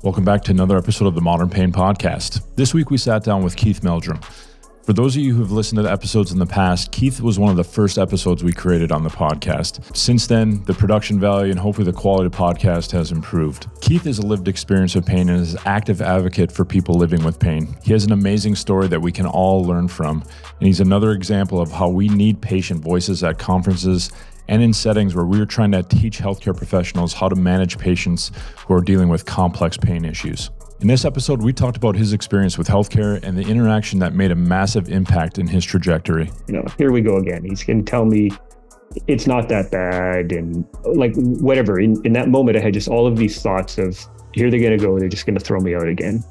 Welcome back to another episode of the Modern Pain Podcast. This week we sat down with Keith Meldrum. For those of you who have listened to the episodes in the past, Keith was one of the first episodes we created on the podcast. Since then, the production value and hopefully the quality of the podcast has improved. Keith has a lived experience of pain and is an active advocate for people living with pain. He has an amazing story that we can all learn from, and he's another example of how we need patient voices at conferences and in settings where we're trying to teach healthcare professionals how to manage patients who are dealing with complex pain issues. In this episode, we talked about his experience with healthcare and the interaction that made a massive impact in his trajectory. Here we go again. He's going to tell me it's not that bad and like whatever. In that moment, I had just all of these thoughts of here they're going to go. They're just going to throw me out again.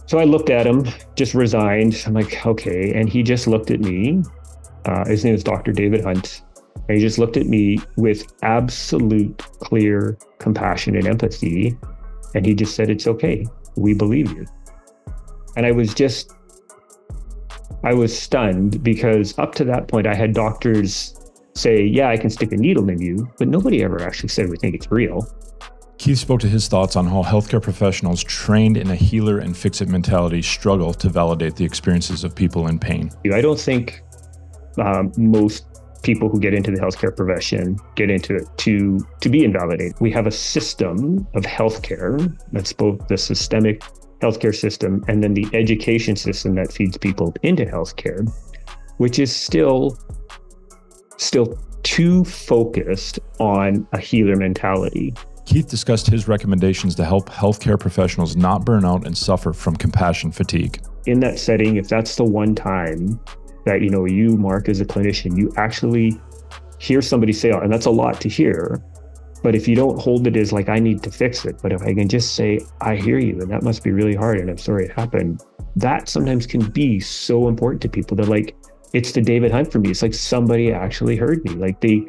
So I looked at him, just resigned. I'm like, okay. And he just looked at me. His name is Dr. David Hunt. And he just looked at me with absolute clear compassion and empathy. And he just said, it's okay. We believe you. And I was stunned because up to that point, I had doctors say, yeah, I can stick a needle in you, but nobody ever actually said we think it's real. Keith spoke to his thoughts on how healthcare professionals trained in a healer and fix-it mentality struggle to validate the experiences of people in pain. I don't think most people who get into the healthcare profession get into it to be invalidated. We have a system of healthcare that's both the systemic healthcare system and then the education system that feeds people into healthcare, which is still too focused on a healer mentality. Keith discussed his recommendations to help healthcare professionals not burn out and suffer from compassion fatigue. In that setting, if that's the one time that, you, Mark, as a clinician, you actually hear somebody say, and that's a lot to hear, but if you don't hold it as like, I need to fix it, but if I can just say, I hear you, and that must be really hard, and I'm sorry it happened, that sometimes can be so important to people. They're like, it's the David Hunt for me. It's like somebody actually heard me. Like they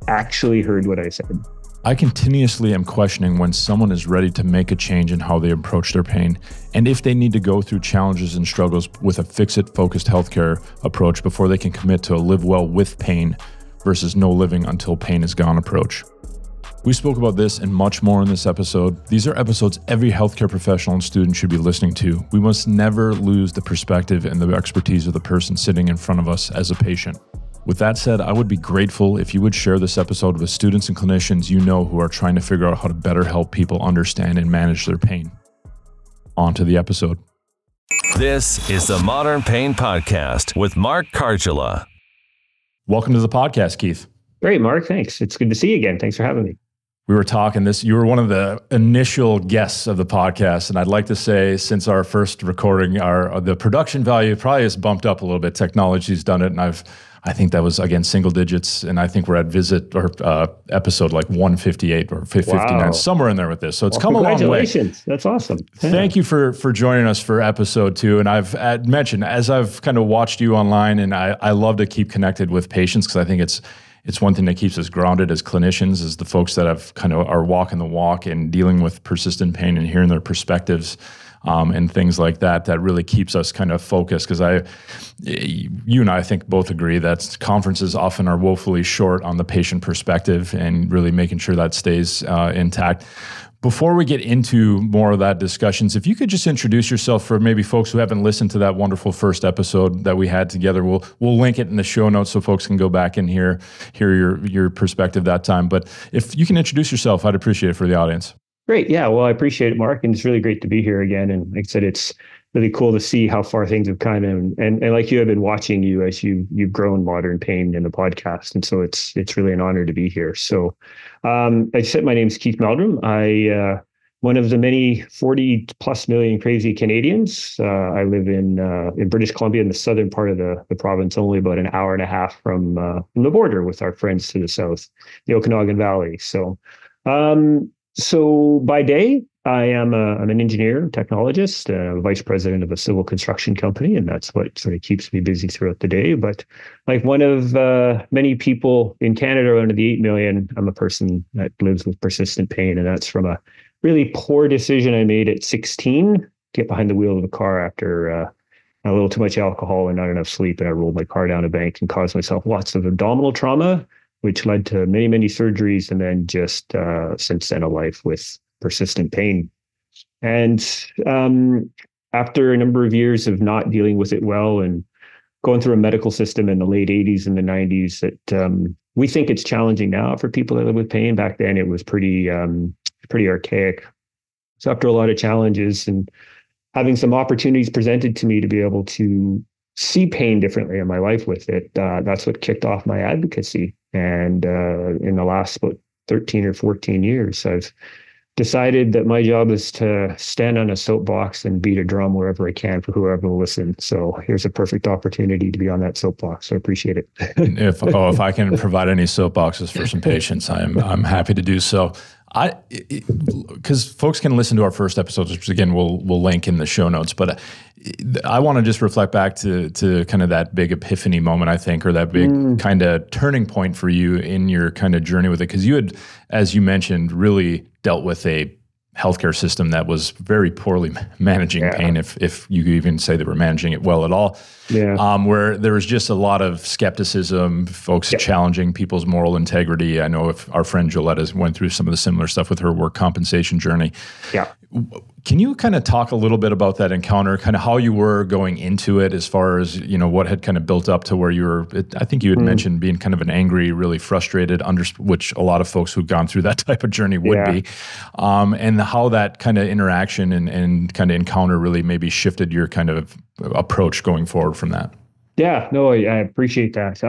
actually heard what I said. I continuously am questioning when someone is ready to make a change in how they approach their pain and if they need to go through challenges and struggles with a fix-it-focused healthcare approach before they can commit to a live well with pain versus no living until pain is gone approach. We spoke about this and much more in this episode. These are episodes every healthcare professional and student should be listening to. We must never lose the perspective and the expertise of the person sitting in front of us as a patient. With that said, I would be grateful if you would share this episode with students and clinicians you know who are trying to figure out how to better help people understand and manage their pain. On to the episode. This is the Modern Pain Podcast with Mark Cardula. Welcome to the podcast, Keith. Great, Mark. Thanks. It's good to see you again. Thanks for having me. We were talking this, you were one of the initial guests of the podcast. And I'd like to say since our first recording, the production value probably has bumped up a little bit. Technology's done it. And I think that was, again, single digits. And I think we're at episode like 158 or 59, wow, somewhere in there with this. So it's come a long way. Congratulations. That's awesome. Yeah. Thank you for joining us for episode 2. And I've mentioned, as I've kind of watched you online, and I love to keep connected with patients because I think it's one thing that keeps us grounded as clinicians, is the folks that have kind of are walking the walk and dealing with persistent pain and hearing their perspectives. And things like that really keeps us kind of focused, because you and I think both agree that conferences often are woefully short on the patient perspective and really making sure that stays intact. Before we get into more of that discussions, if you could just introduce yourself for maybe folks who haven't listened to that wonderful first episode that we had together. We'll link it in the show notes so folks can go back and hear your perspective that time. But if you can introduce yourself, I'd appreciate it for the audience. Great. Yeah. Well, I appreciate it, Mark. And it's really great to be here again. And like I said, it's really cool to see how far things have come. And like you, have been watching you as you've grown Modern Pain in the podcast. And so it's really an honor to be here. So I said, my name is Keith Meldrum. I one of the many 40 plus million crazy Canadians. I live in British Columbia, in the southern part of the province, only about an hour and a half from the border with our friends to the south, the Okanagan Valley. So by day, I'm an engineer, technologist, vice president of a civil construction company, and that's what sort of keeps me busy throughout the day. But like one of many people in Canada, under the 8 million, I'm a person that lives with persistent pain, and that's from a really poor decision I made at 16 to get behind the wheel of a car after a little too much alcohol and not enough sleep, and I rolled my car down a bank and caused myself lots of abdominal trauma, which led to many, many surgeries, and then just since then a life with persistent pain. And after a number of years of not dealing with it well and going through a medical system in the late 80s and the 90s that we think it's challenging now for people that live with pain. Back then, it was pretty archaic. So after a lot of challenges and having some opportunities presented to me to be able to see pain differently in my life with it, that's what kicked off my advocacy. And in the last about 13 or 14 years, I've decided that my job is to stand on a soapbox and beat a drum wherever I can for whoever will listen. So here's a perfect opportunity to be on that soapbox. So I appreciate it. If I can provide any soapboxes for some patients, I'm happy to do so. Because folks can listen to our first episodes, which again we'll link in the show notes. But I want to just reflect back to kind of that big epiphany moment, I think, or that big kind of turning point for you in your kind of journey with it. Because you had, as you mentioned, really dealt with a healthcare system that was very poorly managing pain, if you could even say they were managing it well at all. Where there was just a lot of skepticism, folks challenging people's moral integrity. I know if our friend Joletta went through some of the similar stuff with her work compensation journey. Can you kind of talk a little bit about that encounter, kind of how you were going into it as far as, what had kind of built up to where you were, I think you had mentioned being kind of an angry, really frustrated, which a lot of folks who've gone through that type of journey would be, and how that kind of interaction and kind of encounter really maybe shifted your kind of approach going forward from that. Yeah, no, I appreciate that.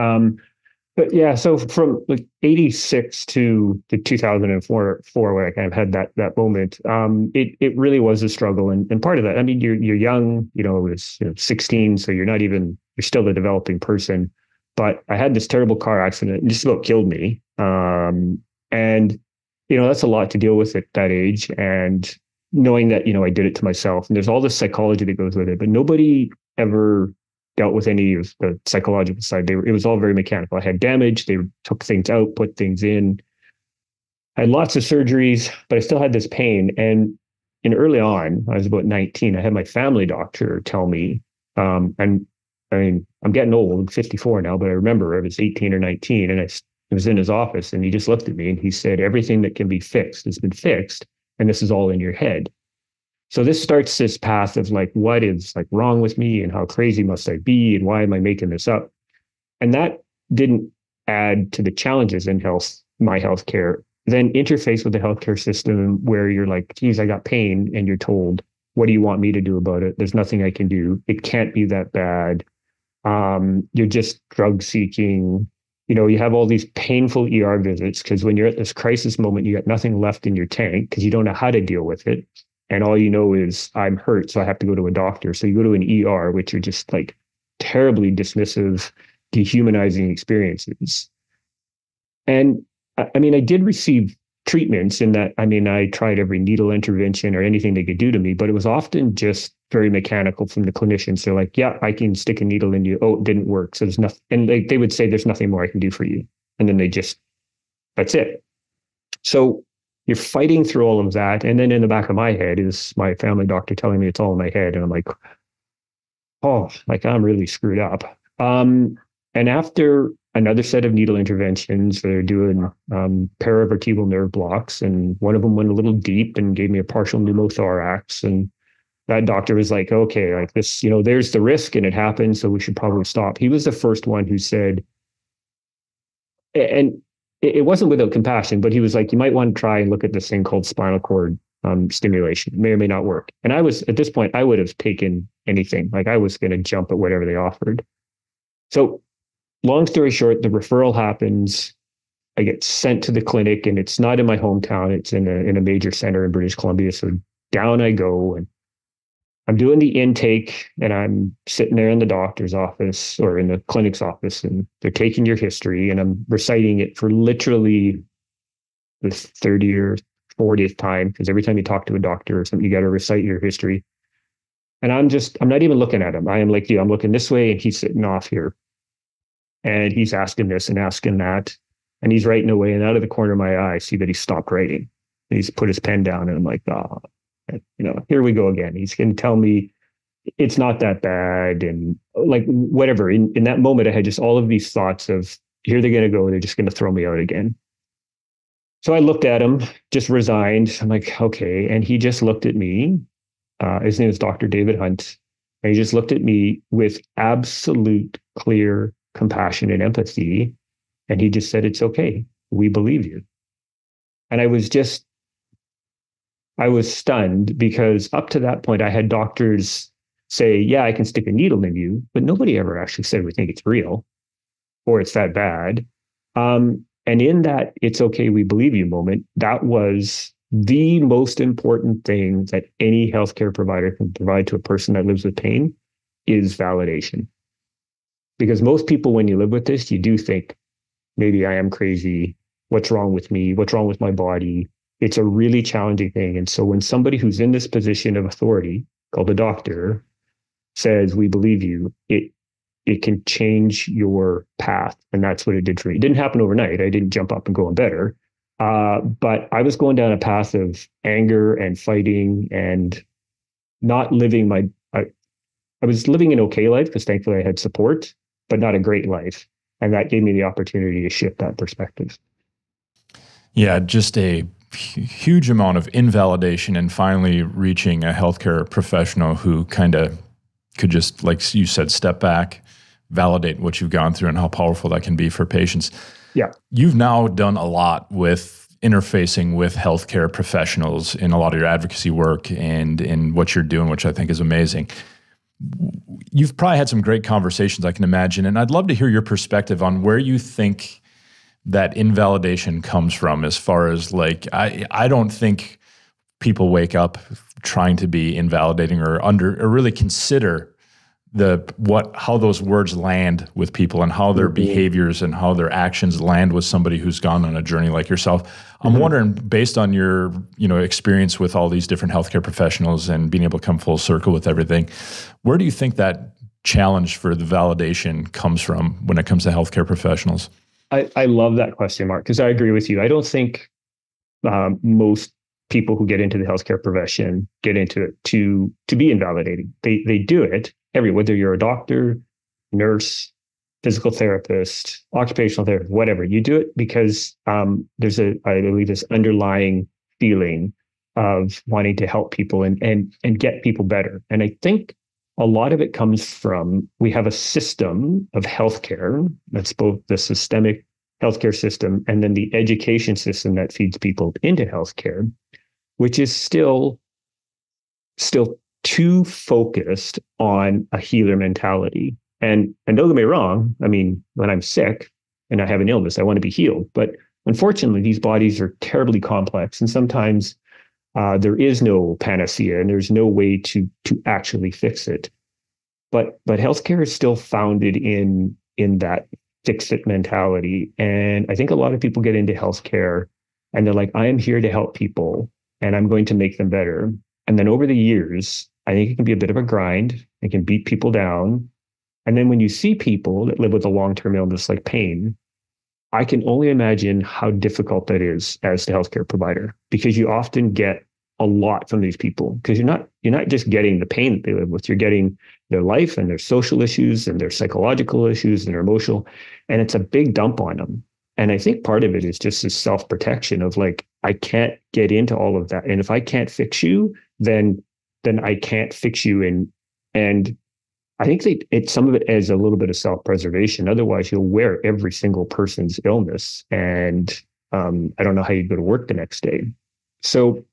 But yeah, so from like 86 to 2004, where I kind of had that moment, it really was a struggle. And part of that, I mean, you're young, it was 16, so you're still a developing person. But I had this terrible car accident, and just about killed me. And that's a lot to deal with at that age. And knowing that, I did it to myself, and there's all this psychology that goes with it, but nobody ever dealt with any of the psychological side. It was all very mechanical. I had damage. They took things out, put things in. I had lots of surgeries, but I still had this pain. And early on, I was about 19, I had my family doctor tell me, and I mean, I'm getting old, I'm 54 now, but I remember I was 18 or 19, and I was in his office, and he just looked at me and he said, everything that can be fixed has been fixed, and this is all in your head. So this starts this path of like, what is like wrong with me, and how crazy must I be, and why am I making this up? And that didn't add to the challenges in my healthcare. Then interface with the healthcare system where you're like, geez, I got pain, and you're told, what do you want me to do about it? There's nothing I can do. It can't be that bad. You're just drug seeking. You have all these painful ER visits because when you're at this crisis moment, you got nothing left in your tank because you don't know how to deal with it. And all you know is I'm hurt, so I have to go to a doctor. So you go to an ER, which are just like terribly dismissive, dehumanizing experiences. And I mean, I did receive treatments in that. I mean, I tried every needle intervention or anything they could do to me, but it was often just very mechanical from the clinicians. They're like, yeah, I can stick a needle in you. Oh, it didn't work. So there's nothing. And they would say, there's nothing more I can do for you. And then that's it. So you're fighting through all of that. And then in the back of my head is my family doctor telling me it's all in my head. And I'm like, oh, like I'm really screwed up. And after another set of needle interventions, they're doing paravertebral nerve blocks. And one of them went a little deep and gave me a partial pneumothorax. And that doctor was like, okay, like this, there's the risk and it happened, so we should probably stop. He was the first one who said, and it wasn't without compassion, but he was like, you might want to try and look at this thing called spinal cord stimulation. It may or may not work. And I was, at this point, I would have taken anything. Like I was going to jump at whatever they offered. So long story short, the referral happens. I get sent to the clinic, and it's not in my hometown. It's in a major center in British Columbia. So down I go, and I'm doing the intake, and I'm sitting there in the doctor's office or in the clinic's office, and they're taking your history, and I'm reciting it for literally the 30th or 40th time, because every time you talk to a doctor or something, you got to recite your history. And I'm not even looking at him. I am like you. I'm looking this way, and he's sitting off here. And he's asking this and asking that, and he's writing away. And out of the corner of my eye, I see that he stopped writing. And he's put his pen down, and I'm like, oh, here we go again. He's going to tell me it's not that bad, and like whatever. In that moment, I had just all of these thoughts of, here they're going to go. They're just going to throw me out again. So I looked at him, just resigned. I'm like, okay. And he just looked at me. His name is Dr. David Hunt. And he just looked at me with absolute clear compassion and empathy. And he just said, it's okay. We believe you. And I was stunned because up to that point, I had doctors say, yeah, I can stick a needle in you, but nobody ever actually said we think it's real or it's that bad. And in that it's okay, we believe you moment, that was the most important thing that any healthcare provider can provide to a person that lives with pain is validation. Because most people, when you live with this, you do think, maybe I am crazy. What's wrong with me? What's wrong with my body? It's a really challenging thing. And so when somebody who's in this position of authority, called a doctor, says, we believe you, it can change your path. And that's what it did for me. It didn't happen overnight. I didn't jump up and go on better. But I was going down a path of anger and fighting and not living I was living an okay life because thankfully I had support, but not a great life. And that gave me the opportunity to shift that perspective. Yeah, just a huge amount of invalidation and finally reaching a healthcare professional who kind of could just, like you said, step back, validate what you've gone through and how powerful that can be for patients. Yeah. You've now done a lot with interfacing with healthcare professionals in a lot of your advocacy work and in what you're doing, which I think is amazing. You've probably had some great conversations, I can imagine, and I'd love to hear your perspective on where you think that invalidation comes from as far as like, I don't think people wake up trying to be invalidating or really consider how those words land with people and how their behaviors and how their actions land with somebody who's gone on a journey like yourself. I'm wondering, based on your experience with all these different healthcare professionals and being able to come full circle with everything, where do you think that challenge for the validation comes from when it comes to healthcare professionals? I love that question, Mark, because I agree with you. I don't think most people who get into the healthcare profession get into it to be invalidating. They do it whether you're a doctor, nurse, physical therapist, occupational therapist, whatever. You do it because there's I believe, this underlying feeling of wanting to help people and get people better. And I think a lot of it comes from, we have a system of healthcare that's both the systemic healthcare system and then the education system that feeds people into healthcare, which is still too focused on a healer mentality. And don't get me wrong, I mean, when I'm sick and I have an illness, I want to be healed. But unfortunately, these bodies are terribly complex. And sometimes there is no panacea and there's no way to actually fix it. But healthcare is still founded in that fix it mentality. And I think a lot of people get into healthcare and they're like, I am here to help people and I'm going to make them better. And then over the years, I think it can be a bit of a grind. It can beat people down. And then when you see people that live with a long-term illness like pain, I can only imagine how difficult that is as the healthcare provider, because you often get a lot from these people, because you're not just getting the pain that they live with, you're getting their life and their social issues and their psychological issues and their emotional, and it's a big dump on them. And I think part of it is just this self-protection of like, I can't get into all of that. And if I can't fix you, then I can't fix you. And I think some of it is a little bit of self-preservation. Otherwise, you'll wear every single person's illness. And I don't know how you'd go to work the next day. So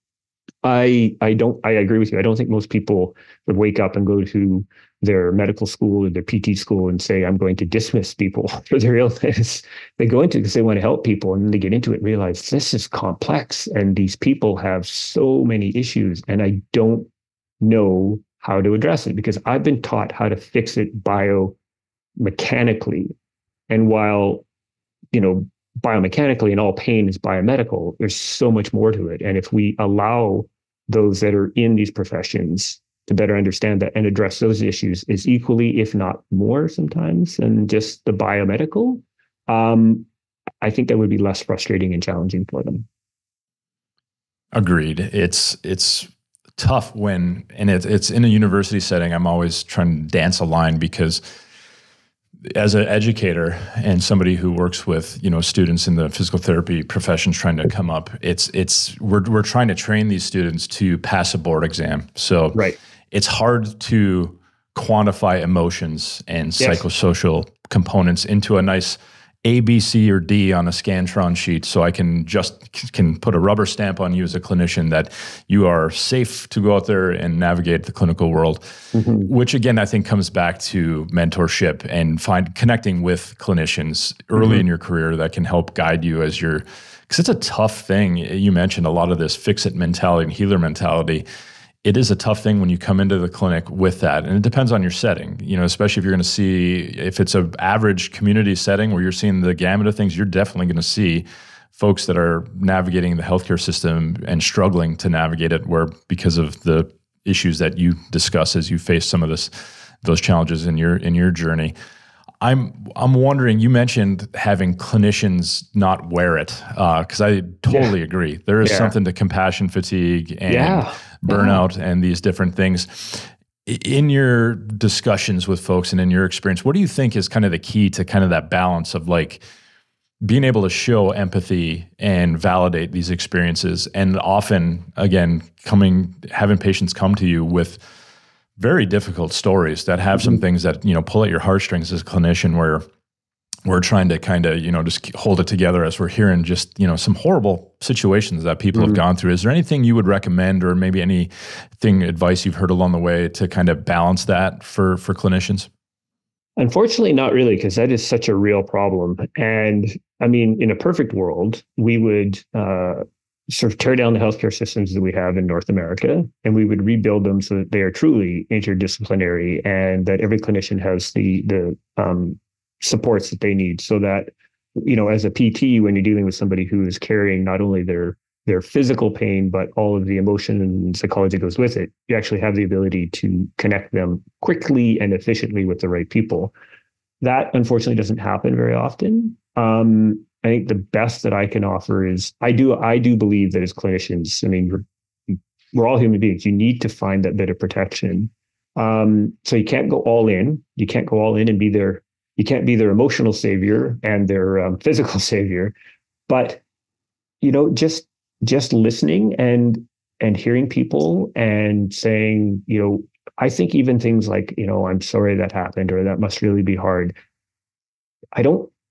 I agree with you. I don't think most people would wake up and go to their medical school or their PT school and say, I'm going to dismiss people for their illness. They go into it because they want to help people, and then they get into it and realize this is complex and these people have so many issues and I don't know how to address it because I've been taught how to fix it biomechanically. And while, biomechanically and all pain is biomedical, there's so much more to it. And if we allow those that are in these professions to better understand that and address those issues is equally, if not more sometimes than just the biomedical, I think that would be less frustrating and challenging for them. Agreed. It's tough when, and it's in a university setting, I'm always trying to dance a line because as an educator and somebody who works with, students in the physical therapy professions trying to come up, we're trying to train these students to pass a board exam. So right. It's hard to quantify emotions and psychosocial components into a nice A, B, C, or D on a Scantron sheet, so I can put a rubber stamp on you as a clinician that you are safe to go out there and navigate the clinical world, which again, I think comes back to mentorship and connecting with clinicians early in your career that can help guide you because it's a tough thing. You mentioned a lot of this fix-it mentality and healer mentality. It is a tough thing when you come into the clinic with that. And it depends on your setting, especially if you're going to see, if it's an average community setting where you're seeing the gamut of things, you're definitely going to see folks that are navigating the healthcare system and struggling to navigate it because of the issues that you discuss as you face some of those challenges in your journey. I'm wondering, you mentioned having clinicians not wear it, because I totally agree. There is something to compassion fatigue and burnout and these different things. In your discussions with folks and in your experience, what do you think is kind of the key to kind of that balance of like being able to show empathy and validate these experiences? And often, again, having patients come to you with very difficult stories that have some things that, pull at your heartstrings as a clinician, where we're trying to kind of, just hold it together as we're hearing just, some horrible situations that people have gone through. Is there anything you would recommend, or maybe advice you've heard along the way to kind of balance that for clinicians? Unfortunately, not really, because that is such a real problem. And I mean, in a perfect world, we would sort of tear down the healthcare systems that we have in North America, and we would rebuild them so that they are truly interdisciplinary, and that every clinician has the supports that they need, so that, as a PT, when you're dealing with somebody who is carrying not only their physical pain, but all of the emotion and psychology goes with it, you actually have the ability to connect them quickly and efficiently with the right people. That unfortunately doesn't happen very often. I think the best that I can offer is, I do believe that as clinicians, I mean, we're all human beings. You need to find that bit of protection. So you can't go all in. You can't go all in and you can't be their emotional savior and their physical savior. But, just listening and hearing people and saying, I think even things like, I'm sorry that happened, or that must really be hard.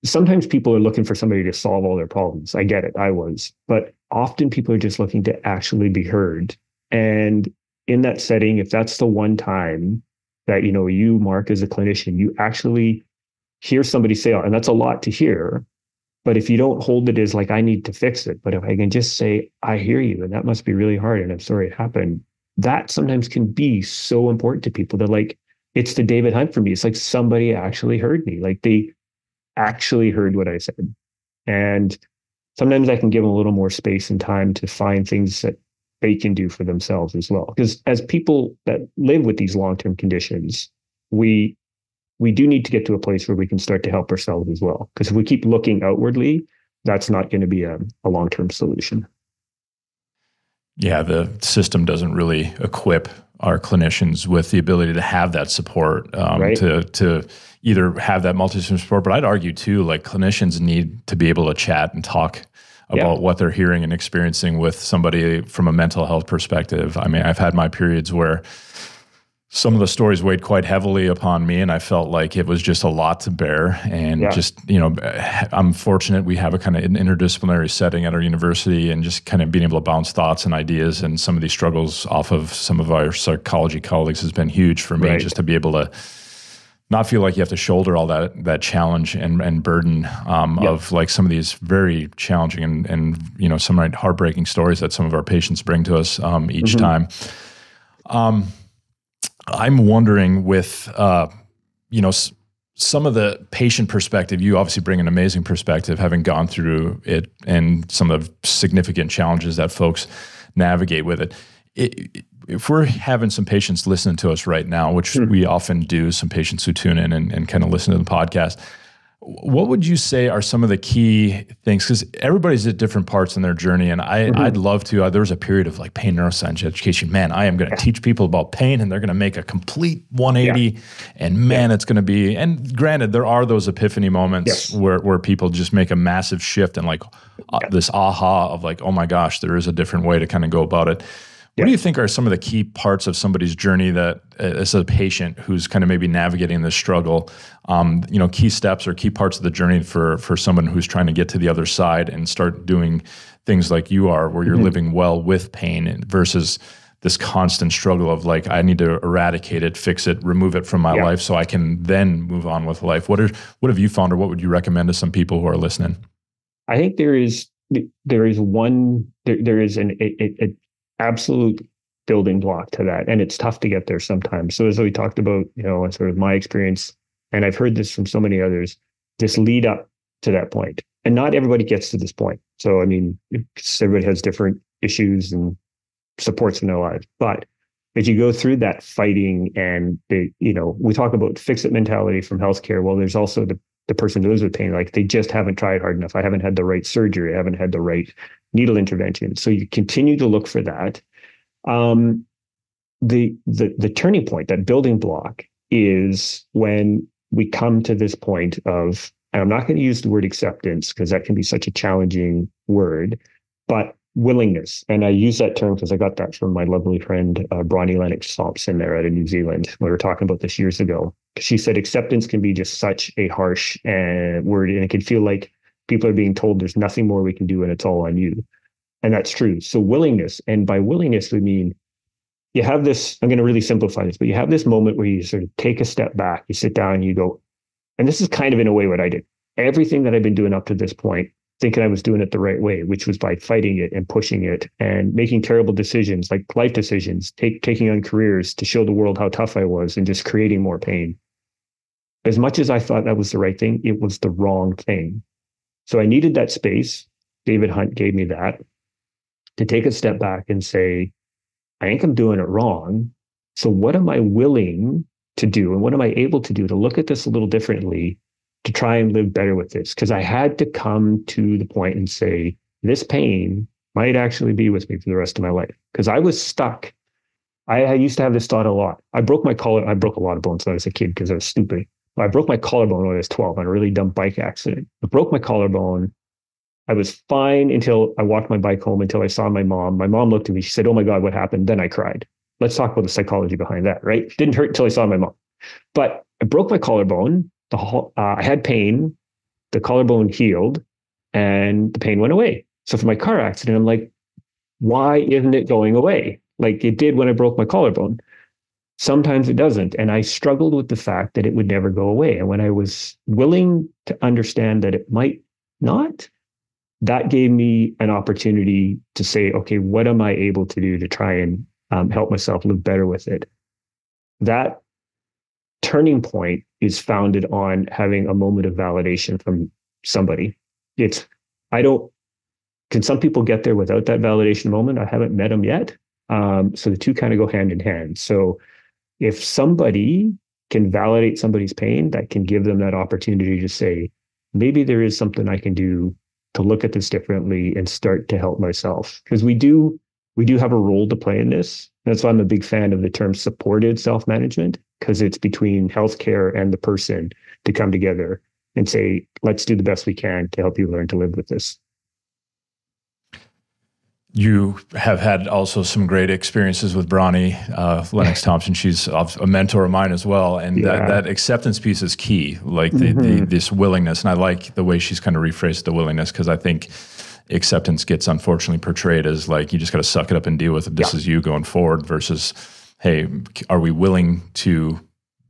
Sometimes people are looking for somebody to solve all their problems. I get it. I was. But often people are just looking to actually be heard. And in that setting, if that's the one time that, you, Mark, as a clinician, you actually hear somebody say, and that's a lot to hear, but if you don't hold it as like, I need to fix it, but if I can just say, I hear you, and that must be really hard, and I'm sorry it happened, that sometimes can be so important to people. They're like, it's the David Hunt for me. It's like somebody actually heard me. Like they actually heard what I said. And sometimes I can give them a little more space and time to find things that they can do for themselves as well. Because as people that live with these long-term conditions, we do need to get to a place where we can start to help ourselves as well. Because if we keep looking outwardly, that's not going to be a long-term solution. Yeah, the system doesn't really equip our clinicians with the ability to have that support, right. to either have that multidisciplinary support. But I'd argue too, like clinicians need to be able to chat and talk about what they're hearing and experiencing with somebody from a mental health perspective. I mean, I've had my periods where some of the stories weighed quite heavily upon me, and I felt like it was just a lot to bear. And just, I'm fortunate we have a kind of an interdisciplinary setting at our university, and just kind of being able to bounce thoughts and ideas and some of these struggles off of some of our psychology colleagues has been huge for me, just to be able to not feel like you have to shoulder all that challenge and burden of like some of these very challenging and some heartbreaking stories that some of our patients bring to us each time. I'm wondering with, some of the patient perspective, you obviously bring an amazing perspective, having gone through it and some of the significant challenges that folks navigate with it. If we're having some patients listening to us right now, which we often do, some patients who tune in and kind of listen to the podcast, What would you say are some of the key things? Because everybody's at different parts in their journey. And I'd love to, there was a period of like pain neuroscience education. Man, I am going to teach people about pain and they're going to make a complete 180. And man, it's going to be, and granted, there are those epiphany moments where people just make a massive shift and like this aha of like, oh my gosh, there is a different way to kind of go about it. What do you think are some of the key parts of somebody's journey that, as a patient who's kind of maybe navigating this struggle, key steps or key parts of the journey for someone who's trying to get to the other side and start doing things like you are, where you're living well with pain versus this constant struggle of like, I need to eradicate it, fix it, remove it from my life so I can then move on with life. What have you found, or what would you recommend to some people who are listening? I think there is an absolute building block to that. And it's tough to get there sometimes. So as we talked about, sort of my experience, and I've heard this from so many others, just lead up to that point. And not everybody gets to this point. So, I mean, everybody has different issues and supports in their lives. But as you go through that fighting and we talk about fix-it mentality from healthcare. Well, there's also the person who lives with pain, like they just haven't tried hard enough. I haven't had the right surgery. I haven't had the right needle intervention. So you continue to look for that. The turning point, that building block, is when we come to this point of, and I'm not going to use the word acceptance because that can be such a challenging word, but willingness. And I use that term because I got that from my lovely friend, Bronnie Lennox-Thompson there out of New Zealand. We were talking about this years ago. She said acceptance can be just such a harsh word, and it can feel like people are being told there's nothing more we can do and it's all on you. And that's true. So willingness, and by willingness, we mean you have this, I'm going to really simplify this, but you have this moment where you sort of take a step back, you sit down and you go, and this is kind of in a way what I did. Everything that I've been doing up to this point, thinking I was doing it the right way, which was by fighting it and pushing it and making terrible decisions, like life decisions, taking on careers to show the world how tough I was and just creating more pain. As much as I thought that was the right thing, it was the wrong thing. So I needed that space. David Hunt gave me that, to take a step back and say, I think I'm doing it wrong. So what am I willing to do? And what am I able to do to look at this a little differently, to try and live better with this? Because I had to come to the point and say, this pain might actually be with me for the rest of my life. Because I was stuck. I used to have this thought a lot. I broke a lot of bones when I was a kid because I was stupid. I broke my collarbone when I was 12 on a really dumb bike accident. I broke my collarbone. I was fine until I walked my bike home, until I saw my mom. My mom looked at me. She said, "Oh my God, what happened?" Then I cried. Let's talk about the psychology behind that, right? Didn't hurt until I saw my mom. But I broke my collarbone. I had pain. The collarbone healed and the pain went away. So for my car accident, I'm like, why isn't it going away? Like it did when I broke my collarbone. Sometimes it doesn't. And I struggled with the fact that it would never go away. And when I was willing to understand that it might not, that gave me an opportunity to say, okay, what am I able to do to try and help myself live better with it? That turning point is founded on having a moment of validation from somebody. Can some people get there without that validation moment? I haven't met them yet. So the two kind of go hand in hand. So if somebody can validate somebody's pain, that can give them that opportunity to say, maybe there is something I can do to look at this differently and start to help myself. Because we do have a role to play in this. That's why I'm a big fan of the term supported self-management, because it's between healthcare and the person to come together and say, let's do the best we can to help you learn to live with this. You have had also some great experiences with Bronnie Lennox-Thompson. She's a mentor of mine as well. And that acceptance piece is key, like this willingness. And I like the way she's kind of rephrased the willingness, because I think acceptance gets unfortunately portrayed as like, you just got to suck it up and deal with it. This is you going forward versus, hey, are we willing to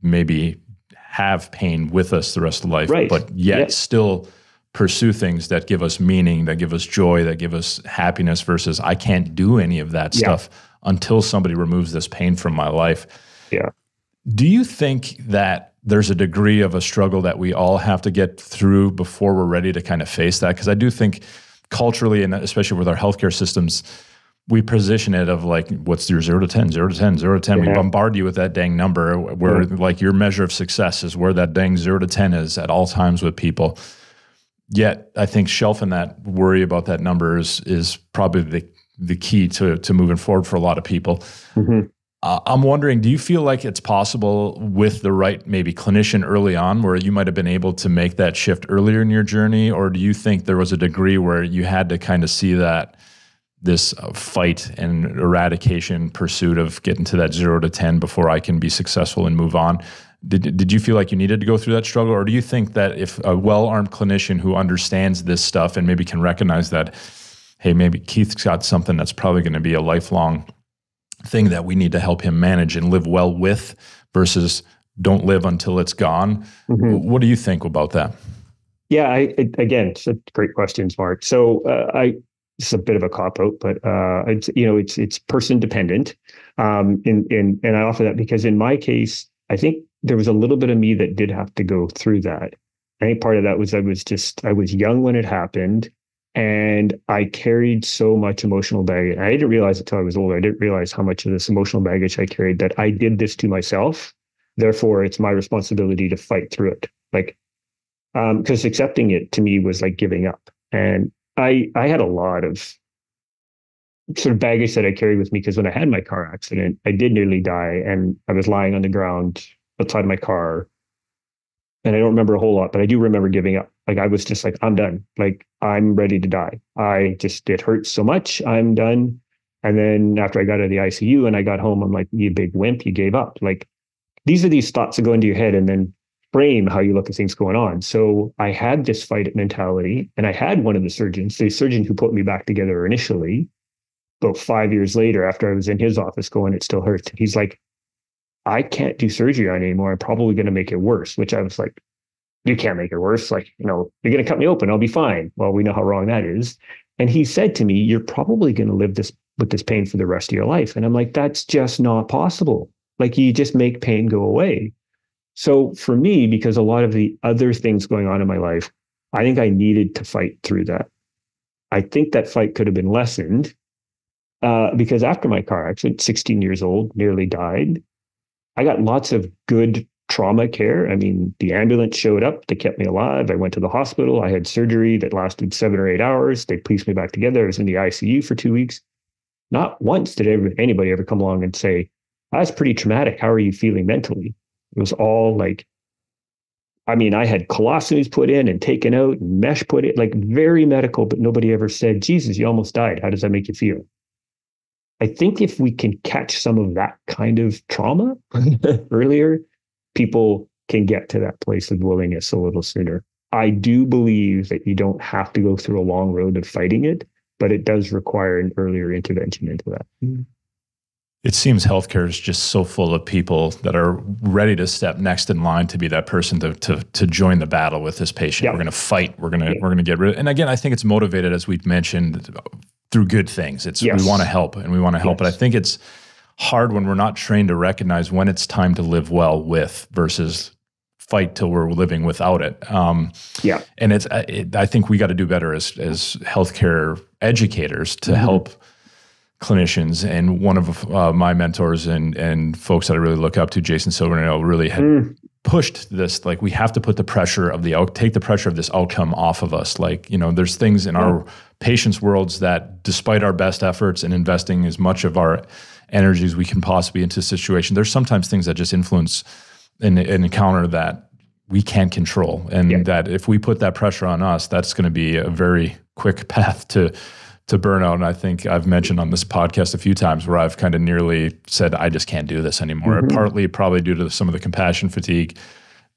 maybe have pain with us the rest of life, but yet still pursue things that give us meaning, that give us joy, that give us happiness, versus I can't do any of that stuff until somebody removes this pain from my life. Yeah. Do you think that there's a degree of a struggle that we all have to get through before we're ready to kind of face that? Because I do think culturally, and especially with our healthcare systems, we position it of like, what's your 0 to 10, 0 to 10, 0 to 10. We bombard you with that dang number where like your measure of success is where that dang 0 to 10 is at all times with people. Yet I think shelving that worry about that number is probably the key to moving forward for a lot of people. I'm wondering, do you feel like it's possible with the right maybe clinician early on where you might have been able to make that shift earlier in your journey? Or do you think there was a degree where you had to kind of see that this fight and eradication pursuit of getting to that 0 to 10 before I can be successful and move on? Did you feel like you needed to go through that struggle? Or do you think that if a well-armed clinician who understands this stuff and maybe can recognize that, hey, maybe Keith's got something that's probably going to be a lifelong thing that we need to help him manage and live well with versus don't live until it's gone? What do you think about that? Yeah, again, it's a great questions, Mark. So it's a bit of a cop out, but it's person dependent. And I offer that because in my case, I think there was a little bit of me that did have to go through that. I think part of that was I was young when it happened, and I carried so much emotional baggage. I didn't realize it until I was older. I didn't realize how much of this emotional baggage I carried, that I did this to myself. Therefore, it's my responsibility to fight through it. Like, because accepting it to me was like giving up. And I had a lot of sort of baggage that I carried with me, because when I had my car accident, I did nearly die, and I was lying on the ground outside my car. And I don't remember a whole lot, but I do remember giving up. Like, I was just like, I'm done. Like, I'm ready to die. It hurts so much. I'm done. And then after I got out of the ICU and I got home, I'm like, you big wimp, you gave up. Like, these are these thoughts that go into your head and then frame how you look at things going on. So I had this fight mentality, and I had one of the surgeon who put me back together initially, about 5 years later, after I was in his office going, it still hurts. He's like, I can't do surgery on it anymore. I'm probably going to make it worse, which I was like, you can't make it worse. Like, you're going to cut me open. I'll be fine. Well, we know how wrong that is. And he said to me, you're probably going to live with this pain for the rest of your life. And I'm like, that's just not possible. Like, you just make pain go away. So for me, because a lot of the other things going on in my life, I think I needed to fight through that. I think that fight could have been lessened because after my car accident, 16 years old, nearly died, I got lots of good trauma care. I mean, the ambulance showed up. They kept me alive. I went to the hospital. I had surgery that lasted 7 or 8 hours. They pieced me back together. I was in the ICU for 2 weeks. Not once did anybody ever come along and say, that's pretty traumatic. How are you feeling mentally? It was all like, I mean, I had colostomies put in and taken out and mesh put in, like very medical, but nobody ever said, Jesus, you almost died. How does that make you feel? I think if we can catch some of that kind of trauma earlier, people can get to that place of willingness a little sooner. I do believe that you don't have to go through a long road of fighting it, but it does require an earlier intervention into that. It seems healthcare is just so full of people that are ready to step next in line to be that person to join the battle with this patient. Yep. We're going to fight. We're going to get rid of it. And again, I think it's motivated, as we've mentioned, through good things. We want to help, and we want to help. But I think it's hard when we're not trained to recognize when it's time to live well with versus fight till we're living without it. And I think we got to do better as healthcare educators to help clinicians. And one of my mentors and folks that I really look up to, Jason Silvernail, really had pushed this, like, we have to put the pressure of take the pressure of this outcome off of us. Like, there's things in our patients' worlds that, despite our best efforts and investing as much of our energy as we can possibly into a situation, there's sometimes things that just influence and encounter that we can't control. And that if we put that pressure on us, that's going to be a very quick path to burnout. And I think I've mentioned on this podcast a few times where I've kind of nearly said, I just can't do this anymore. Partly probably due to some of the compassion fatigue,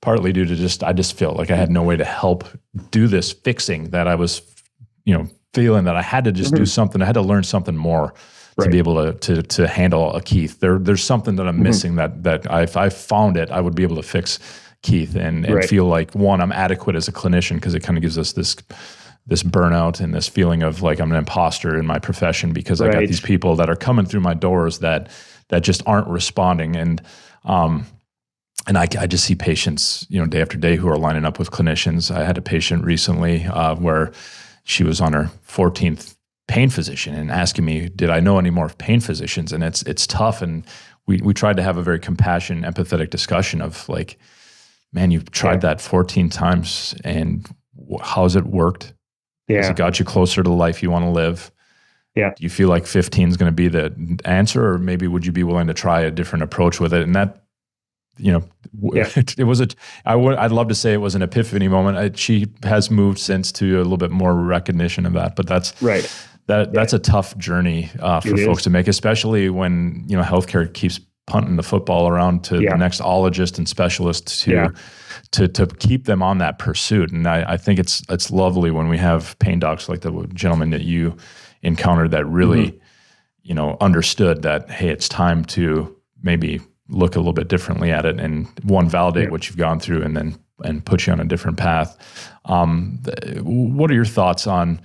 partly due to I just feel like I had no way to help do this fixing that I was, feeling that I had to just do something. I had to learn something more to be able to handle a Keith. There's something that I'm missing that if I found it, I would be able to fix Keith and feel like, one, I'm adequate as a clinician, because it kind of gives us this burnout and this feeling of like I'm an imposter in my profession because I got these people that are coming through my doors that just aren't responding. And I just see patients, day after day who are lining up with clinicians. I had a patient recently where she was on her 14th pain physician and asking me, did I know any more pain physicians? And it's tough. And we tried to have a very compassionate, empathetic discussion of like, man, you've tried that 14 times and how's it worked? Yeah. Has it got you closer to the life you want to live? Yeah. Do you feel like 15 is going to be the answer, or maybe would you be willing to try a different approach with it? And that, it was I'd love to say it was an epiphany moment. She has moved since to a little bit more recognition of that, but that's right. That's a tough journey for folks to make, especially when, healthcare keeps punting the football around to the next ologist and specialist to keep them on that pursuit. And I think it's lovely when we have pain docs like the gentleman that you encountered that really, understood that, hey, it's time to maybe look a little bit differently at it and validate what you've gone through and put you on a different path. What are your thoughts on,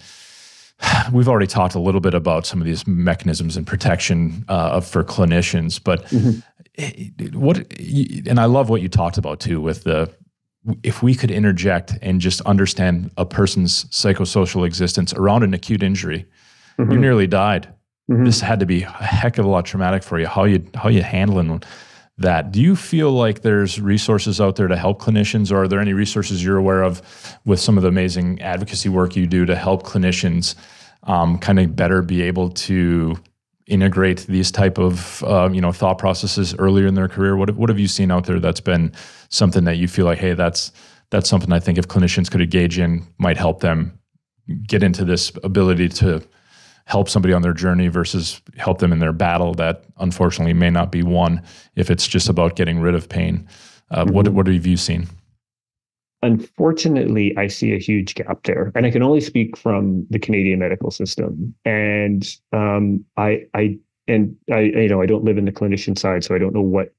we've already talked a little bit about some of these mechanisms and protection for clinicians, but and I love what you talked about too with if we could interject and just understand a person's psychosocial existence around an acute injury, you nearly died. This had to be a heck of a lot traumatic for you. How you handling that? Do you feel like there's resources out there to help clinicians, or are there any resources you're aware of with some of the amazing advocacy work you do to help clinicians kind of better be able to integrate these type of thought processes earlier in their career? What have you seen out there that's been something that you feel like, hey, that's something I think if clinicians could engage in might help them get into this ability to help somebody on their journey versus help them in their battle that unfortunately may not be won if it's just about getting rid of pain. What have you seen? Unfortunately, I see a huge gap there, and I can only speak from the Canadian medical system. And I don't live in the clinician side, so I don't know what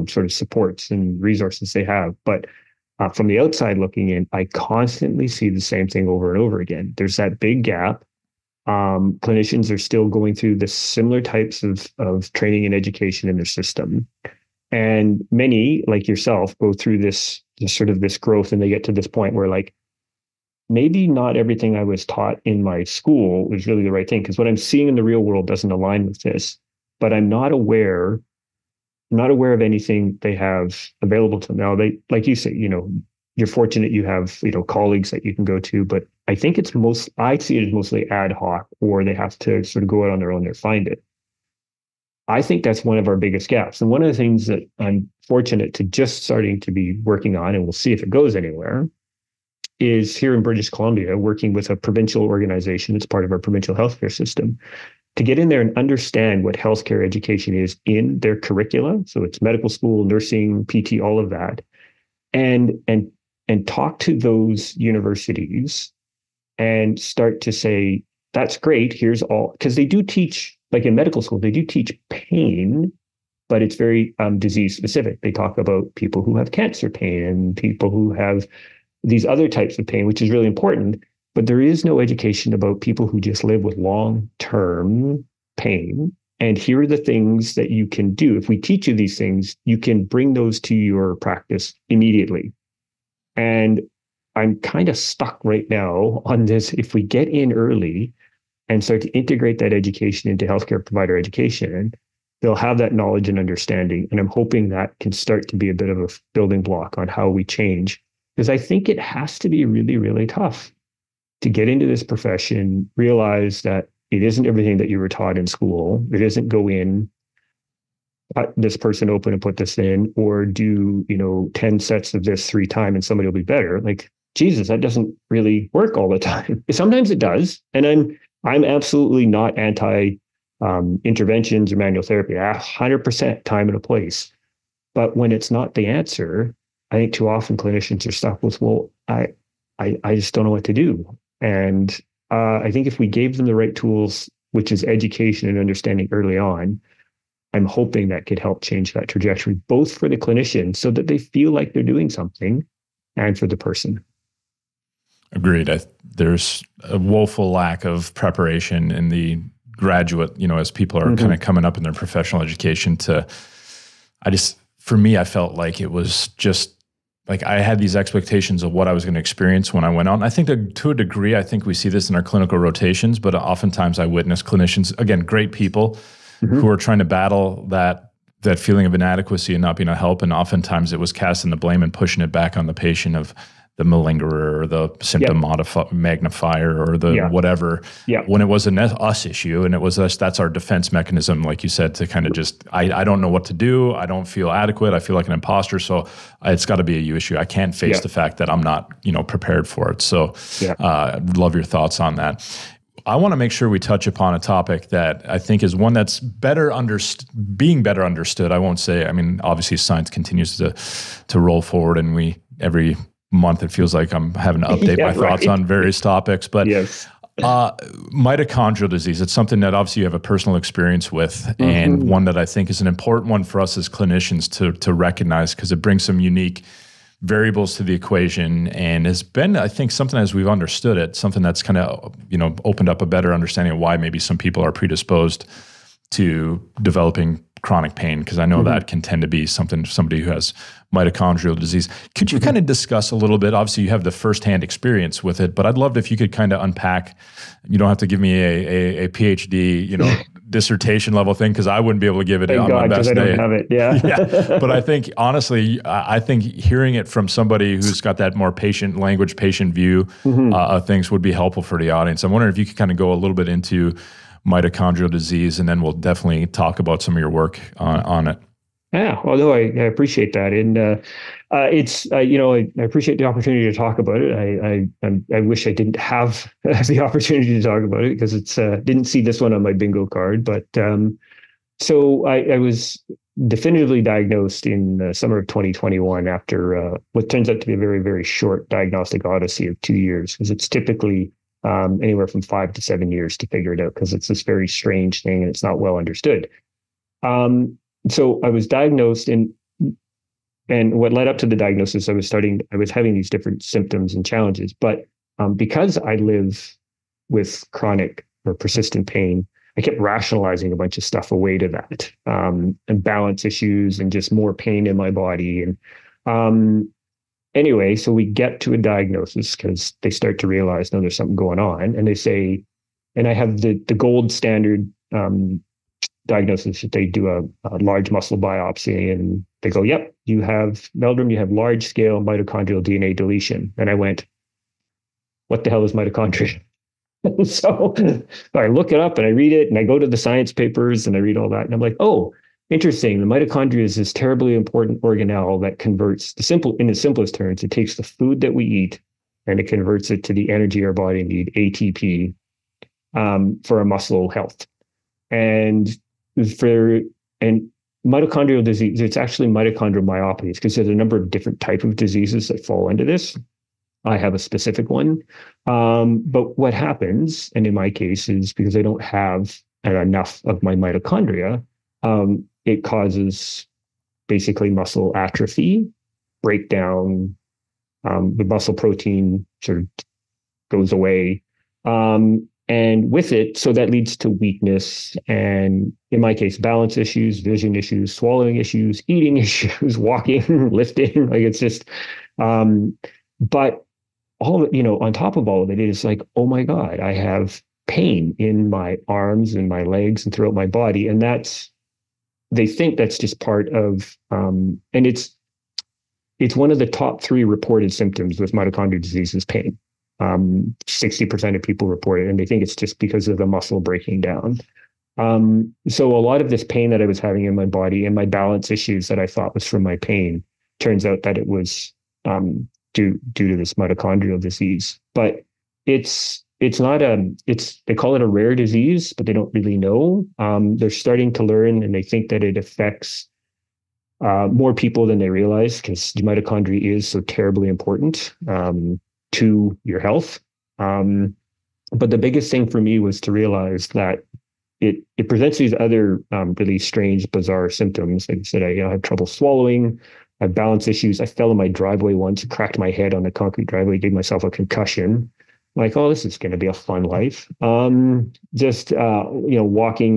sort of supports and resources they have. But from the outside looking in, I constantly see the same thing over and over again. There's that big gap. Clinicians are still going through the similar types of training and education in their system. And many, like yourself, go through this growth, and they get to this point where, like, maybe not everything I was taught in my school was really the right thing, because what I'm seeing in the real world doesn't align with this, but I'm not aware of anything they have available to them. Now, they, like you say, you're fortunate you have, colleagues that you can go to, but I think I see it as mostly ad hoc, or they have to sort of go out on their own to find it. I think that's one of our biggest gaps. And one of the things that I'm fortunate to just starting to be working on, and we'll see if it goes anywhere, is here in British Columbia, working with a provincial organization that's part of our provincial healthcare system, to get in there and understand what healthcare education is in their curricula. So it's medical school, nursing, PT, all of that. And talk to those universities and start to say, that's great, here's all, because they do teach, like in medical school, they do teach pain, but it's very disease specific. They talk about people who have cancer pain and people who have these other types of pain, which is really important, but there is no education about people who just live with long-term pain. And here are the things that you can do. If we teach you these things, you can bring those to your practice immediately. And I'm kind of stuck right now on this. If we get in early and start to integrate that education into healthcare provider education, they'll have that knowledge and understanding. And I'm hoping that can start to be a bit of a building block on how we change. Because I think it has to be really, really tough to get into this profession, realize that it isn't everything that you were taught in school. It isn't go in, cut this person open and put this in, or do 10 sets of this 3 times and somebody will be better. Like, Jesus, that doesn't really work all the time. Sometimes it does, and I'm absolutely not anti interventions or manual therapy. 100% time and a place, but when it's not the answer, I think too often clinicians are stuck with, well, I just don't know what to do. And I think if we gave them the right tools, which is education and understanding early on, I'm hoping that could help change that trajectory, both for the clinician so that they feel like they're doing something, and for the person. Agreed. There's a woeful lack of preparation in the graduate, as people are kind of coming up in their professional education for me, I felt like it was just like I had these expectations of what I was going to experience when I went out. And I think that to a degree, I think we see this in our clinical rotations, but oftentimes I witness clinicians, again, great people who are trying to battle that feeling of inadequacy and not being a help. And oftentimes it was casting the blame and pushing it back on the patient of the malingerer or the symptom magnifier or the whatever, when it was an us issue and it was us. That's our defense mechanism, like you said, to kind of just, I don't know what to do. I don't feel adequate. I feel like an imposter. So it's got to be a you issue. I can't face the fact that I'm not, prepared for it. So I'd love your thoughts on that. I want to make sure we touch upon a topic that I think is one that's being better understood. I won't say, obviously science continues to roll forward, and every month it feels like I'm having to update my thoughts on various topics. But mitochondrial disease, it's something that obviously you have a personal experience with, and one that I think is an important one for us as clinicians to recognize, because it brings some unique variables to the equation, and has been, I think, something as we've understood it, something that's kind of, opened up a better understanding of why maybe some people are predisposed to developing chronic pain, because I know that can tend to be somebody who has mitochondrial disease. Could you kind of discuss a little bit? Obviously, you have the firsthand experience with it, but I'd love if you could kind of unpack. You don't have to give me a PhD, dissertation level thing, because I wouldn't be able to give it on my best day. I don't have it. Yeah. But I think honestly, hearing it from somebody who's got that more patient language, patient view of things would be helpful for the audience. I'm wondering if you could kind of go a little bit into mitochondrial disease, and then we'll definitely talk about some of your work on it. Yeah, although I appreciate that, and it's I appreciate the opportunity to talk about it. I wish I didn't have the opportunity to talk about it, because it's didn't see this one on my bingo card. But so I was definitively diagnosed in the summer of 2021 after what turns out to be a very, very short diagnostic odyssey of 2 years, because it's typically anywhere from 5 to 7 years to figure it out, because it's this very strange thing and it's not well understood. So I was diagnosed, and what led up to the diagnosis, I was having these different symptoms and challenges. But because I live with chronic or persistent pain, I kept rationalizing a bunch of stuff away to that, and balance issues and just more pain in my body. And anyway, so we get to a diagnosis because they start to realize, no, there's something going on. And they say, and I have the gold standard diagnosis that they do a large muscle biopsy, and they go, yep, you have Meldrum, you have large scale mitochondrial DNA deletion. And I went, what the hell is mitochondria? So I look it up and I read it, and I go to the science papers and I read all that. And I'm like, oh, interesting. The mitochondria is this terribly important organelle that converts in the simplest terms, it takes the food that we eat and it converts it to the energy our body need, ATP, for our muscle health. And mitochondrial disease, it's actually mitochondrial myopathies, because there's a number of different types of diseases that fall into this. I have a specific one. But what happens, and in my case, is because I don't have enough of my mitochondria, it causes basically muscle atrophy, breakdown, the muscle protein sort of goes away. And with it, so that leads to weakness, and in my case, balance issues, vision issues, swallowing issues, eating issues, walking, lifting. Like, it's just, but all of it, on top of all of it, it is like, oh my God, I have pain in my arms and my legs and throughout my body. And they think that's just part of, and it's one of the top 3 reported symptoms with mitochondrial disease is pain. 60% of people report it, and they think it's just because of the muscle breaking down. So a lot of this pain that I was having in my body and my balance issues that I thought was from my pain, turns out that it was due to this mitochondrial disease. But it's not they call it a rare disease, but they don't really know. They're starting to learn, and they think that it affects more people than they realize, because the mitochondria is so terribly important to your health. But the biggest thing for me was to realize that it presents these other really strange, bizarre symptoms. Like I said, I have trouble swallowing, I have balance issues. I fell in my driveway once, cracked my head on the concrete driveway, gave myself a concussion. Like, oh, this is going to be a fun life. Walking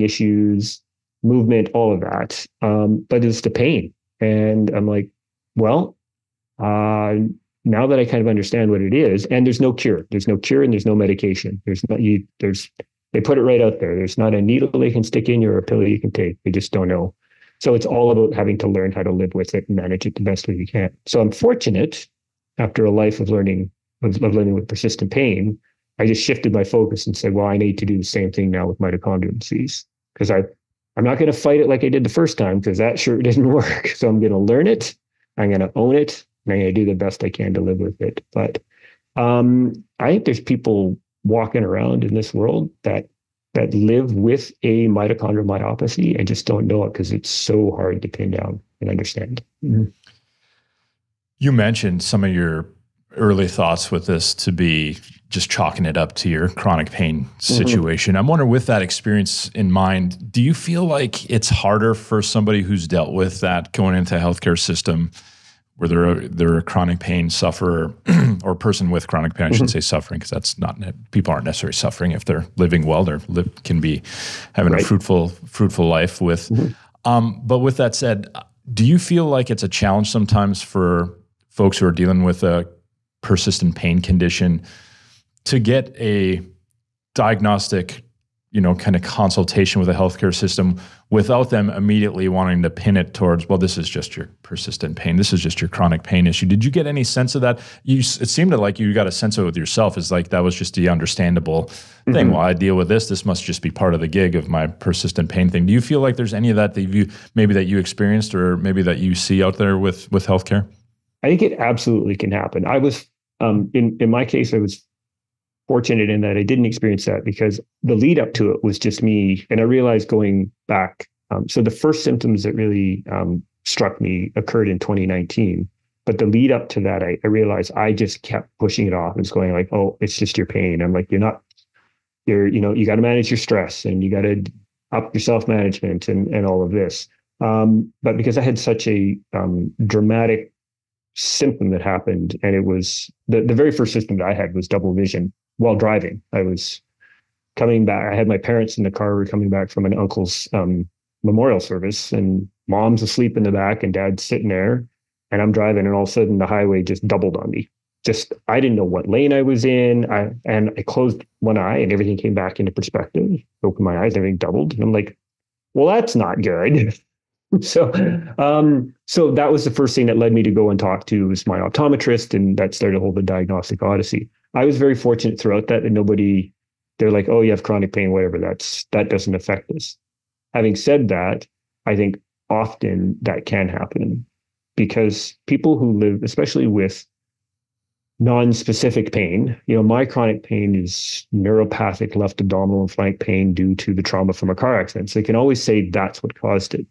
issues, movement, all of that. But it's the pain. And I'm like, well, Now that I kind of understand what it is, and there's no cure, and there's no medication. They put it right out there. There's not a needle they can stick in you or a pill you can take. They just don't know. So it's all about having to learn how to live with it and manage it the best way you can. So I'm fortunate, after a life of living with persistent pain, I just shifted my focus and said, well, I need to do the same thing now with mitochondrial disease, because I'm not going to fight it like I did the first time, because that sure didn't work. So I'm going to learn it. I'm going to own it. And I'm going to do the best I can to live with it. But I think there's people walking around in this world that live with a mitochondrial myopathy and just don't know it because it's so hard to pin down and understand. Mm-hmm. You mentioned some of your early thoughts with this to be just chalking it up to your chronic pain situation. I'm wondering, with that experience in mind, do you feel like it's harder for somebody who's dealt with that going into a healthcare system where they're a chronic pain sufferer or person with chronic pain, I shouldn't say suffering, because that's not, people aren't necessarily suffering if they're living well, can be having a fruitful life with. But with that said, do you feel like it's a challenge sometimes for folks who are dealing with a persistent pain condition to get a diagnostic, kind of consultation with a healthcare system without them immediately wanting to pin it towards, well, this is just your persistent pain. This is just your chronic pain issue. Did you get any sense of that? It seemed like you got a sense of it with yourself, is like that was just the understandable thing. Well, I deal with this. This must just be part of the gig of my persistent pain thing. Do you feel like there's any of that that you experienced, or maybe that you see out there with healthcare? I think it absolutely can happen. I was, in my case, I was fortunate in that I didn't experience that, because the lead up to it was just me. And I realized going back, so the first symptoms that really struck me occurred in 2019. But the lead up to that, I realized I just kept pushing it off. It's going like, oh, it's just your pain. I'm like, you got to manage your stress, and you got to up your self-management and all of this. But because I had such a dramatic symptom that happened, and it was the very first symptom that I had was double vision while driving. I was coming back. I had my parents in the car. We were coming back from an uncle's memorial service, and mom's asleep in the back and dad's sitting there, and I'm driving, and all of a sudden the highway just doubled on me. I didn't know what lane I was in. I closed one eye and everything came back into perspective. Opened my eyes, everything doubled. And I'm like, well, that's not good. So that was the first thing that led me to go and talk to was my optometrist, and that started a whole the diagnostic odyssey. I was very fortunate throughout that they're like, oh, you have chronic pain, whatever, that doesn't affect us. Having said that, I think often that can happen because people who live, especially with non-specific pain, my chronic pain is neuropathic left abdominal and flank pain due to the trauma from a car accident. So they can always say that's what caused it.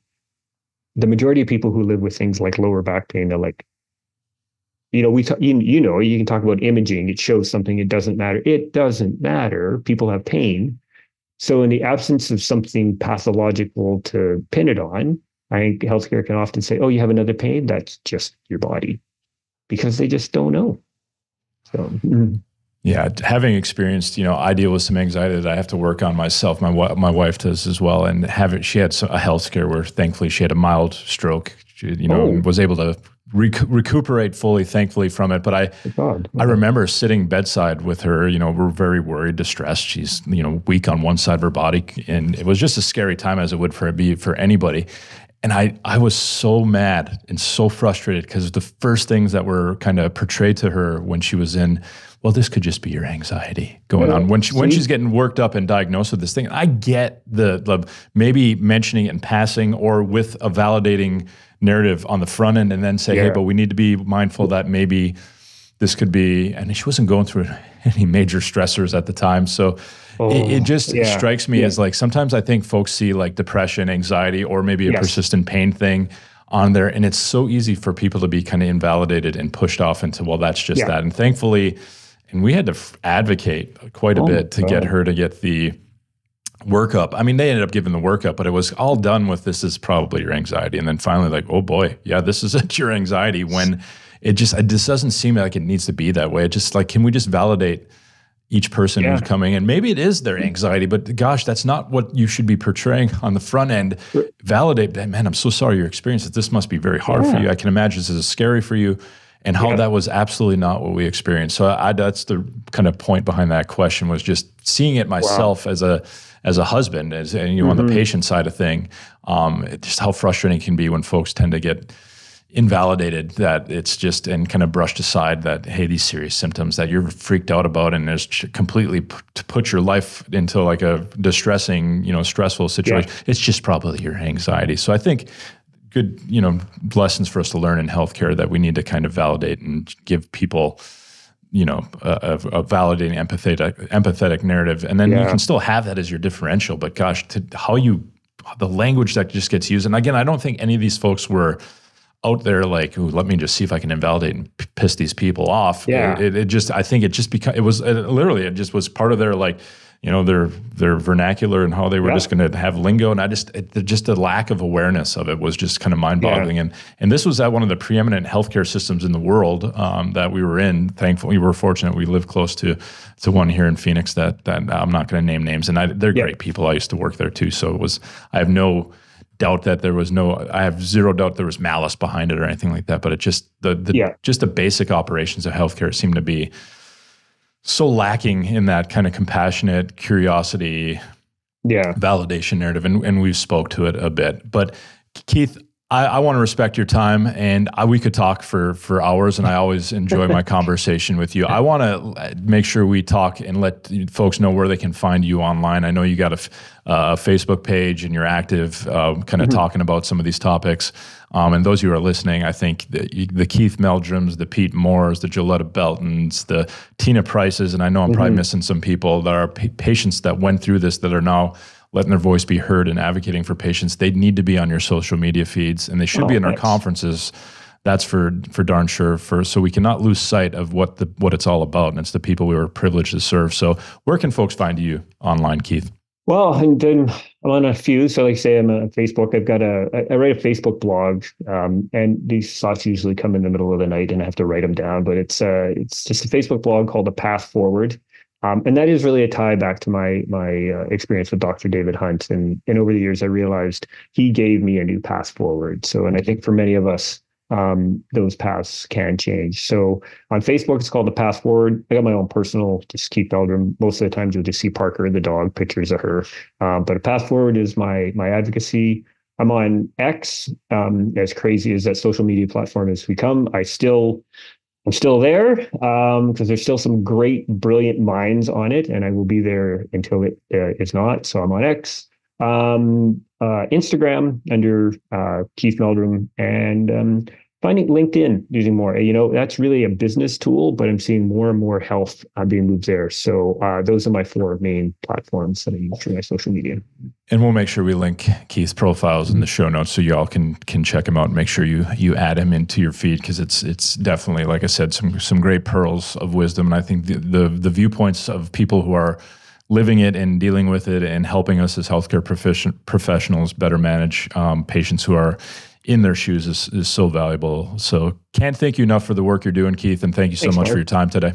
The majority of people who live with things like lower back pain, they're like, you can talk about imaging. It shows something. It doesn't matter. It doesn't matter. People have pain. So in the absence of something pathological to pin it on, I think healthcare can often say, oh, you have another pain? That's just your body, because they just don't know. So, yeah, having experienced, I deal with some anxiety that I have to work on myself. My wife does as well, and she had a health scare where thankfully she had a mild stroke. She, was able to recuperate fully, thankfully, from it. But I remember sitting bedside with her. We're very worried, distressed. She's weak on one side of her body, and it was just a scary time, as it would be for anybody. And I was so mad and so frustrated because the first things that were kind of portrayed to her when she was in, well, this could just be your anxiety going on. When she's getting worked up and diagnosed with this thing, I get the maybe mentioning it in passing or with a validating narrative on the front end, and then say, hey, but we need to be mindful that maybe this could be, and she wasn't going through any major stressors at the time. So it just strikes me as like, sometimes I think folks see like depression, anxiety, or maybe a persistent pain thing on there. And it's so easy for people to be kind of invalidated and pushed off into, well, that's just that. And thankfully, and we had to advocate quite a bit to get her to get the workup. I mean, they ended up giving the workup, but it was all done with, this is probably your anxiety. And then finally like, oh boy, yeah, this is your anxiety, when it just doesn't seem like it needs to be that way. It just like, can we just validate each person who's coming in? Maybe it is their anxiety, but gosh, that's not what you should be portraying on the front end. Validate that, man, I'm so sorry you're experiencing it. This must be very hard for you. I can imagine this is scary for you. and how that was absolutely not what we experienced. So that's the kind of point behind that question, was just seeing it myself as a husband, and on the patient side of thing, just how frustrating it can be when folks tend to get invalidated, that it's just, and kind of brushed aside that, hey, these serious symptoms that you're freaked out about, and there's completely to put your life into like a distressing, stressful situation. It's just probably your anxiety. So I think good, lessons for us to learn in healthcare, that we need to kind of validate and give people, a validating, empathetic narrative. And then you can still have that as your differential, but gosh, the language that just gets used. And again, I don't think any of these folks were out there like, ooh, let me just see if I can invalidate and piss these people off. Yeah. It just was part of their, like, their vernacular and how they were just going to have lingo. And just the lack of awareness of it was just kind of mind-boggling. Yeah. And this was at one of the preeminent healthcare systems in the world that we were in. Thankfully, we were fortunate. We lived close to one here in Phoenix that I'm not going to name names. And they're great people. I used to work there too. So I have no doubt that I have zero doubt there was malice behind it or anything like that. But it just, just the basic operations of healthcare seem to be so lacking in that kind of compassionate curiosity, validation narrative. And we've spoke to it a bit. But Keith, I want to respect your time, and we could talk for hours, and I always enjoy my conversation with you. I want to make sure we talk and let folks know where they can find you online. I know you got a Facebook page, and you're active kind of talking about some of these topics. And those who are listening, I think the Keith Meldrums, the Pete Moores, the Joletta Beltons, the Tina Prices, and I know I'm probably missing some people that are patients that went through this, that are now letting their voice be heard and advocating for patients. They need to be on your social media feeds, and they should be in our conferences. That's for darn sure. So we cannot lose sight of what it's all about, and it's the people we were privileged to serve. So where can folks find you online, Keith? Well, and then I'm on a few. So like I say, I'm on Facebook. I write a Facebook blog, and these thoughts usually come in the middle of the night and I have to write them down, but it's just a Facebook blog called The Path Forward. And that is really a tie back to my experience with Dr. David Hunt. And over the years, I realized he gave me a new path forward. So, and I think for many of us, those paths can change. So on Facebook, it's called The Path Forward. I got my own personal, just Keith Meldrum. Most of the times you'll just see Parker, the dog, pictures of her. But A Path Forward is my advocacy. I'm on X. As crazy as that social media platform has become, I'm still there because there's still some great, brilliant minds on it, and I will be there until it's not. So I'm on X, Instagram under Keith Meldrum, and finding LinkedIn using more. That's really a business tool, but I'm seeing more and more health being moved there. So those are my 4 main platforms that I use for my social media. And we'll make sure we link Keith's profiles in the show notes so y'all can check him out and make sure you add him into your feed, because it's definitely, like I said, some great pearls of wisdom. And I think the viewpoints of people who are living it and dealing with it and helping us as healthcare professionals better manage patients who are in their shoes is so valuable. So can't thank you enough for the work you're doing, Keith, and thank you so much for your time today.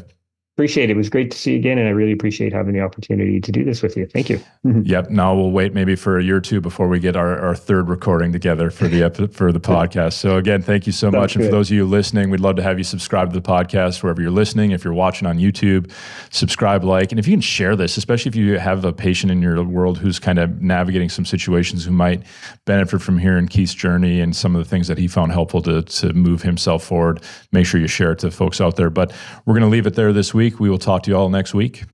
Appreciate it. It was great to see you again, and I really appreciate having the opportunity to do this with you. Thank you. Yep. Now we'll wait maybe for a year or two before we get our third recording together for the podcast. So again, thank you so much. And for those of you listening, we'd love to have you subscribe to the podcast wherever you're listening. If you're watching on YouTube, subscribe, like, and if you can share this, especially if you have a patient in your world who's kind of navigating some situations who might benefit from hearing Keith's journey and some of the things that he found helpful to move himself forward, make sure you share it to folks out there. But we're going to leave it there this week. We will talk to you all next week.